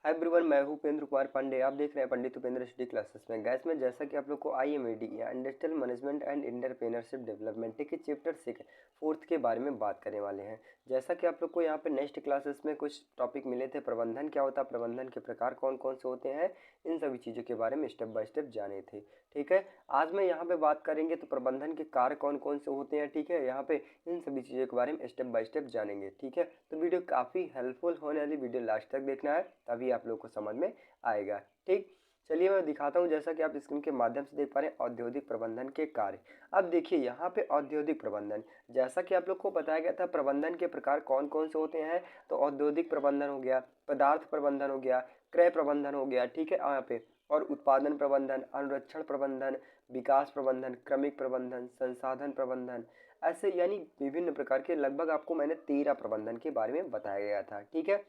Hi everyone, मैं हूं उपेंद्र कुमार पांडे। आप देख रहे हैं पंडित उपेंद्र स्टडी क्लासेस में। गैस में जैसा कि आप लोग को IMAD या industrial management and entrepreneurship development के चैप्टर 6 फोर्थ के बारे में बात करने वाले हैं। जैसा कि आप लोग को यहाँ पे नेक्स्ट क्लासेस में कुछ टॉपिक मिले थे, प्रबंधन क्या होता है, प्रबंधन के प्रकार कौन कौन से होते हैं, इन सभी चीज़ों के बारे में स्टेप बाय स्टेप जाने थे। ठीक है, आज मैं यहाँ पे बात करेंगे तो प्रबंधन के कार्य कौन कौन से होते हैं। ठीक है, यहाँ पे इन सभी चीज़ों के बारे में स्टेप बाय स्टेप जानेंगे। ठीक है, तो वीडियो काफ़ी हेल्पफुल होने वाली, वीडियो लास्ट तक देखना है, तभी आप लोग को समझ में आएगा। ठीक, चलिए मैं दिखाता हूँ। जैसा कि आप स्क्रीन के माध्यम से देख पा रहे हैं, औद्योगिक प्रबंधन के कार्य। अब देखिए यहाँ पे औद्योगिक प्रबंधन, जैसा कि आप लोग को बताया गया था प्रबंधन के प्रकार कौन कौन से होते हैं। तो औद्योगिक प्रबंधन हो गया, पदार्थ प्रबंधन हो गया, क्रय प्रबंधन हो गया, ठीक है यहाँ पे, और उत्पादन प्रबंधन, अनुरक्षण प्रबंधन, विकास प्रबंधन, क्रमिक प्रबंधन, संसाधन प्रबंधन, ऐसे यानी विभिन्न प्रकार के लगभग आपको मैंने 13 प्रबंधन के बारे में बताया गया था। ठीक है,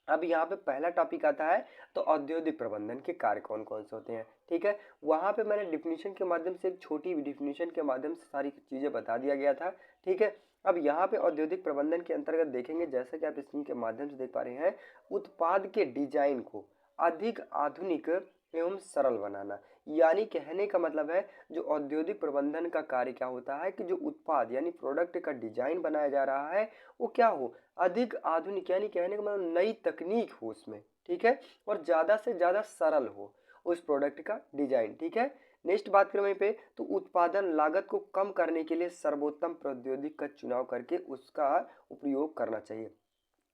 अब यहाँ पे पहला टॉपिक आता है तो औद्योगिक प्रबंधन के कार्य कौन कौन से होते हैं। ठीक है, वहाँ पे मैंने डिफिनीशन के माध्यम से, एक छोटी डिफिनीशन के माध्यम से सारी चीज़ें बता दिया गया था। ठीक है, अब यहाँ पे औद्योगिक प्रबंधन के अंतर्गत देखेंगे, जैसा कि आप स्क्रीन के माध्यम से देख पा रहे हैं, उत्पाद के डिजाइन को अधिक आधुनिक एवं सरल बनाना। यानी कहने का मतलब है, जो औद्योगिक प्रबंधन का कार्य क्या होता है कि जो उत्पाद यानी प्रोडक्ट का डिजाइन बनाया जा रहा है वो क्या हो, अधिक आधुनिक, यानी कहने का मतलब नई तकनीक हो उसमें। ठीक है, और ज़्यादा से ज़्यादा सरल हो उस प्रोडक्ट का डिजाइन। ठीक है, नेक्स्ट बात करें वहीं पे, तो उत्पादन लागत को कम करने के लिए सर्वोत्तम प्रौद्योगिकी का चुनाव करके उसका उपयोग करना चाहिए।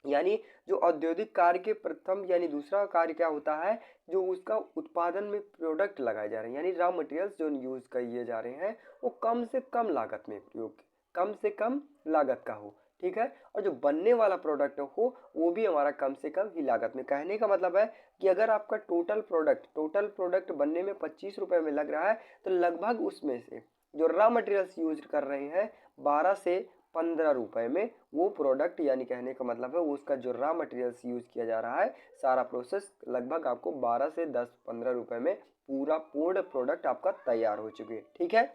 यानी जो औद्योगिक कार्य के प्रथम यानी दूसरा कार्य क्या होता है, जो उसका उत्पादन में प्रोडक्ट लगाए जा रहे हैं, यानी रॉ मटेरियल्स जो यूज किए जा रहे हैं वो कम से कम लागत में प्रयोग, कम से कम लागत का हो। ठीक है, और जो बनने वाला प्रोडक्ट हो वो भी हमारा कम से कम ही लागत में। कहने का मतलब है कि अगर आपका टोटल प्रोडक्ट बनने में 25 रुपये में लग रहा है, तो लगभग उसमें से जो रॉ मटेरियल्स यूज कर रहे हैं 12 से 15 रुपये में वो प्रोडक्ट, यानी कहने का मतलब है उसका जो रॉ मटेरियल्स यूज किया जा रहा है, सारा प्रोसेस लगभग आपको 12 से 10-15 रुपये में पूरा पूर्ण प्रोडक्ट आपका तैयार हो चुके। ठीक है,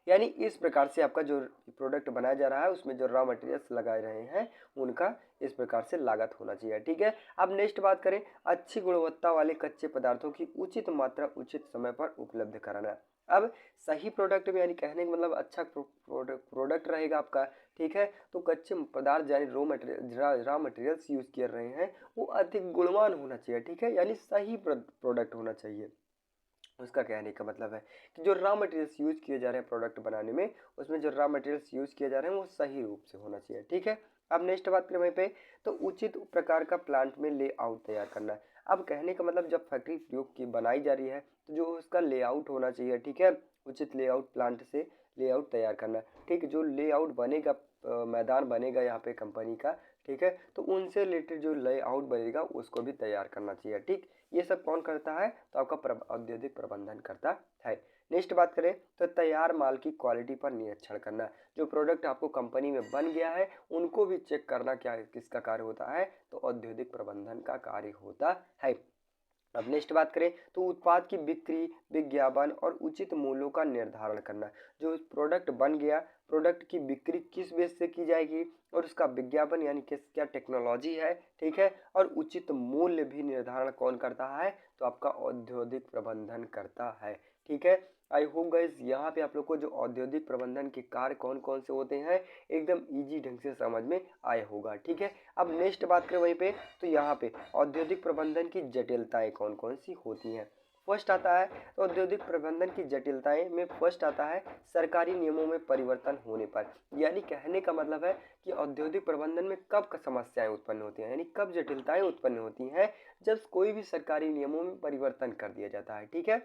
यानी इस प्रकार से आपका जो प्रोडक्ट बनाया जा रहा है उसमें जो रॉ मटेरियल्स लगाए रहे हैं उनका इस प्रकार से लागत होना चाहिए। ठीक है, अब नेक्स्ट बात करें, अच्छी गुणवत्ता वाले कच्चे पदार्थों की उचित मात्रा उचित समय पर उपलब्ध कराना। अब सही प्रोडक्ट में, यानी कहने का मतलब अच्छा प्रोडक्ट रहेगा आपका। ठीक है, तो कच्चे पदार्थ यानी रॉ मटेरियल्स यूज कर रहे हैं वो अधिक गुणवान होना चाहिए। ठीक है, यानी सही प्रोडक्ट होना चाहिए। उसका कहने का मतलब है कि जो रॉ मटेरियल्स यूज किए जा रहे हैं प्रोडक्ट बनाने में, उसमें जो रॉ मटेरियल्स यूज किए जा रहे हैं वो सही रूप से होना चाहिए। ठीक है, अब नेक्स्ट बात करें वहीं पे, तो उचित प्रकार का प्लांट में लेआउट तैयार करना है। अब कहने का मतलब जब फैक्ट्री प्रयोग की बनाई जा रही है तो जो उसका लेआउट होना चाहिए। ठीक है, उचित लेआउट, प्लांट से लेआउट तैयार करना। ठीक, जो लेआउट बनेगा, मैदान बनेगा यहाँ पे कंपनी का, ठीक है, तो उनसे रिलेटेड जो लेआउट बनेगा उसको भी तैयार करना चाहिए। ठीक, ये सब कौन करता है, तो आपका औद्योगिक प्रबंधन करता है। नेक्स्ट बात करें तो तैयार माल की क्वालिटी पर निरीक्षण करना। जो प्रोडक्ट आपको कंपनी में बन गया है उनको भी चेक करना, क्या किसका कार्य होता है, तो औद्योगिक प्रबंधन का कार्य होता है। अब नेक्स्ट बात करें तो उत्पाद की बिक्री, विज्ञापन और उचित मूल्यों का निर्धारण करना। जो प्रोडक्ट बन गया, प्रोडक्ट की बिक्री किस बेस से की जाएगी और उसका विज्ञापन यानी किस क्या टेक्नोलॉजी है। ठीक है, और उचित मूल्य भी निर्धारण कौन करता है, तो आपका औद्योगिक प्रबंधन करता है। ठीक है, आई होप गाइस यहाँ पे आप लोग को जो औद्योगिक प्रबंधन के कार्य कौन कौन से होते हैं एकदम इजी ढंग से समझ में आया होगा। ठीक है, अब नेक्स्ट बात करें वहीं पे, तो यहाँ पे औद्योगिक प्रबंधन की जटिलताएं कौन कौन सी होती हैं। फर्स्ट आता है, तो औद्योगिक प्रबंधन की जटिलताएं में फर्स्ट आता है सरकारी नियमों में परिवर्तन होने पर। यानी कहने का मतलब है कि औद्योगिक प्रबंधन में कब समस्याएं उत्पन्न होती हैं, यानी कब जटिलताएं उत्पन्न होती हैं, जब कोई भी सरकारी नियमों में परिवर्तन कर दिया जाता है। ठीक है,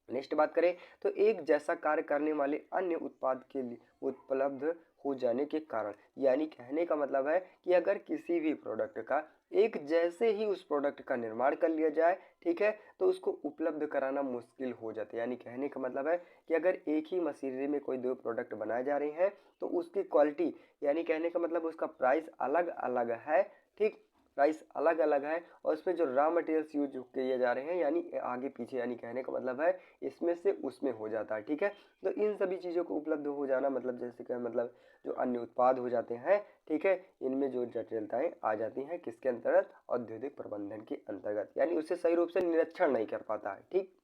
नेक्स्ट बात करें तो एक जैसा कार्य करने वाले अन्य उत्पाद के लिए उपलब्ध हो जाने के कारण। यानी कहने का मतलब है कि अगर किसी भी प्रोडक्ट का एक जैसे ही उस प्रोडक्ट का निर्माण कर लिया जाए, ठीक है, तो उसको उपलब्ध कराना मुश्किल हो जाता है। यानी कहने का मतलब है कि अगर एक ही मशीनरी में कोई दो प्रोडक्ट बनाए जा रहे हैं तो उसकी क्वालिटी, यानी कहने का मतलब उसका प्राइस अलग अलग है। ठीक, प्राइस अलग अलग है और उसमें जो रॉ मटेरियल्स यूज किए जा रहे हैं यानी आगे पीछे, यानी कहने का मतलब है इसमें से उसमें हो जाता है। ठीक है, तो इन सभी चीज़ों को उपलब्ध हो जाना मतलब जैसे कि मतलब जो अन्य उत्पाद हो जाते हैं, ठीक है, इनमें जो जटिलताएं आ जाती हैं किसके अंतर्गत, औद्योगिक प्रबंधन के अंतर्गत, यानी उसे सही रूप से निरीक्षण नहीं कर पाता है। ठीक,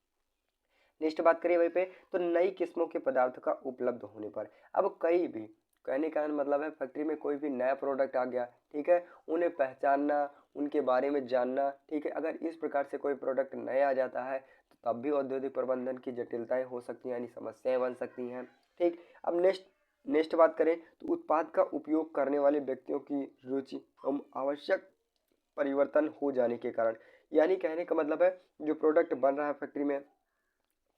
नेक्स्ट बात करिए वहीं पे, तो नई किस्मों के पदार्थ का उपलब्ध होने पर, अब कई भी कहने का मतलब है फैक्ट्री में कोई भी नया प्रोडक्ट आ गया, ठीक है, उन्हें पहचानना, उनके बारे में जानना, ठीक है, अगर इस प्रकार से कोई प्रोडक्ट नया आ जाता है तो तब भी औद्योगिक प्रबंधन की जटिलताएं हो सकती हैं, यानी समस्याएं बन सकती हैं। ठीक, अब नेक्स्ट नेक्स्ट बात करें तो उत्पाद का उपयोग करने वाले व्यक्तियों की रुचि एवं आवश्यक परिवर्तन हो जाने के कारण, यानी कहने का मतलब है जो प्रोडक्ट बन रहा है फैक्ट्री में,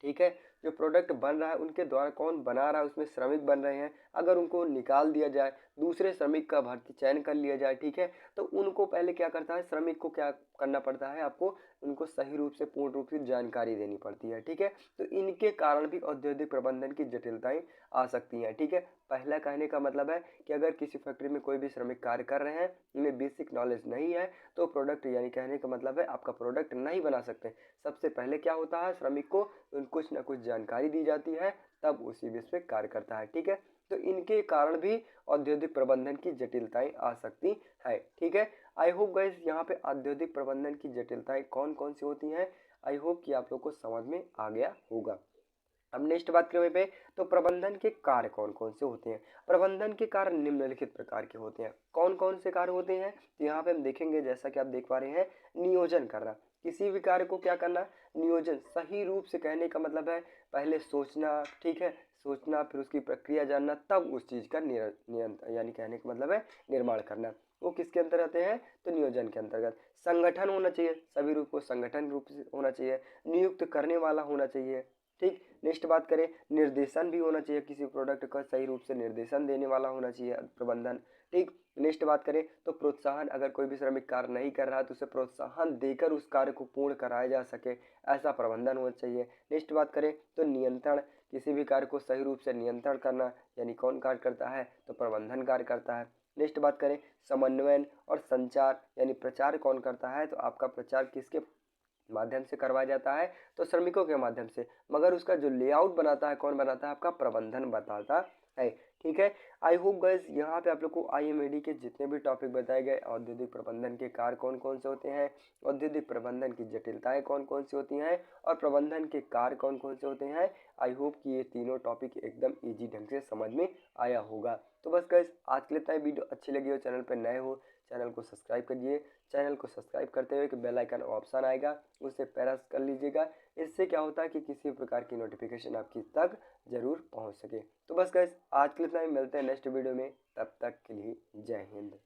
ठीक है, जो प्रोडक्ट बन रहा है उनके द्वारा कौन बना रहा है, उसमें श्रमिक बन रहे हैं, अगर उनको निकाल दिया जाए, दूसरे श्रमिक का भर्ती चयन कर लिया जाए, ठीक है, तो उनको पहले क्या करता है, श्रमिक को क्या करना पड़ता है, आपको उनको सही रूप से पूर्ण रूप से जानकारी देनी पड़ती है। ठीक है, तो इनके कारण भी औद्योगिक प्रबंधन की जटिलताएं आ सकती हैं। ठीक है, पहला कहने का मतलब है कि अगर किसी फैक्ट्री में कोई भी श्रमिक कार्य कर रहे हैं, उन्हें बेसिक नॉलेज नहीं है, तो प्रोडक्ट यानी कहने का मतलब है आपका प्रोडक्ट नहीं बना सकते। सबसे पहले क्या होता है, श्रमिक को कुछ ना कुछ जानकारी दी जाती है, तब उसी बेस पे कार्य करता है। ठीक है, तो इनके कारण भी औद्योगिक प्रबंधन की जटिलताएं आ सकती है। ठीक है, आई होप गाइस यहाँ पे औद्योगिक प्रबंधन की जटिलताएं कौन कौन सी होती हैं, आई होप कि आप लोग को समझ में आ गया होगा। अब नेक्स्ट बात करें पे, तो प्रबंधन के कार्य कौन कौन से होते हैं। प्रबंधन के कार्य निम्नलिखित प्रकार के होते हैं। कौन कौन से कार्य होते हैं, तो यहाँ पे हम देखेंगे, जैसा कि आप देख पा रहे हैं, नियोजन करना, किसी भी कार्य को क्या करना, नियोजन, सही रूप से कहने का मतलब है पहले सोचना, ठीक है, सोचना, फिर उसकी प्रक्रिया जानना, तब उस चीज का नियंत्रण यानी कहने का मतलब है निर्माण करना, वो किसके अंतर्गत आते हैं, तो नियोजन के अंतर्गत। संगठन होना चाहिए, सभी रूप को संगठन रूप से होना चाहिए, नियुक्त करने वाला होना चाहिए। ठीक, नेक्स्ट बात करें, निर्देशन भी होना चाहिए, किसी प्रोडक्ट का सही रूप से निर्देशन देने वाला होना चाहिए प्रबंधन। ठीक, नेक्स्ट बात करें तो प्रोत्साहन, अगर कोई भी श्रमिक कार्य नहीं कर रहा है तो उसे प्रोत्साहन देकर उस कार्य को पूर्ण कराया जा सके, ऐसा प्रबंधन होना चाहिए। नेक्स्ट बात करें तो नियंत्रण, किसी भी कार्य को सही रूप से नियंत्रण करना, यानी कौन कार्य करता है, तो प्रबंधन कार्य करता है। नेक्स्ट बात करें समन्वयन और संचार, यानी प्रचार कौन करता है, तो आपका प्रचार किसके माध्यम से करवाया जाता है, तो श्रमिकों के माध्यम से, मगर उसका जो लेआउट बनाता है कौन बनाता है, आपका प्रबंधन बताता है। ठीक है, आई होप गाइस यहाँ पे आप लोग को आईएमएडी के जितने भी टॉपिक बताए गए, औद्योगिक प्रबंधन के कार्य कौन कौन से होते हैं, औद्योगिक प्रबंधन की जटिलताएं कौन कौन सी होती हैं, और प्रबंधन के कार्य कौन कौन से होते हैं, आई होप कि ये तीनों टॉपिक एकदम ईजी ढंग से समझ में आया होगा। तो बस गाइस आज के लिए इतना ही। वीडियो अच्छी लगी हो, चैनल पर नए हो, चैनल को सब्सक्राइब करिए। चैनल को सब्सक्राइब करते हुए कि बेल आइकन ऑप्शन आएगा, उसे प्रेस कर लीजिएगा। इससे क्या होता है कि किसी प्रकार की नोटिफिकेशन आपकी तक जरूर पहुंच सके। तो बस गाइस आज के लिए इतना ही, मिलते हैं नेक्स्ट वीडियो में, तब तक के लिए जय हिंद।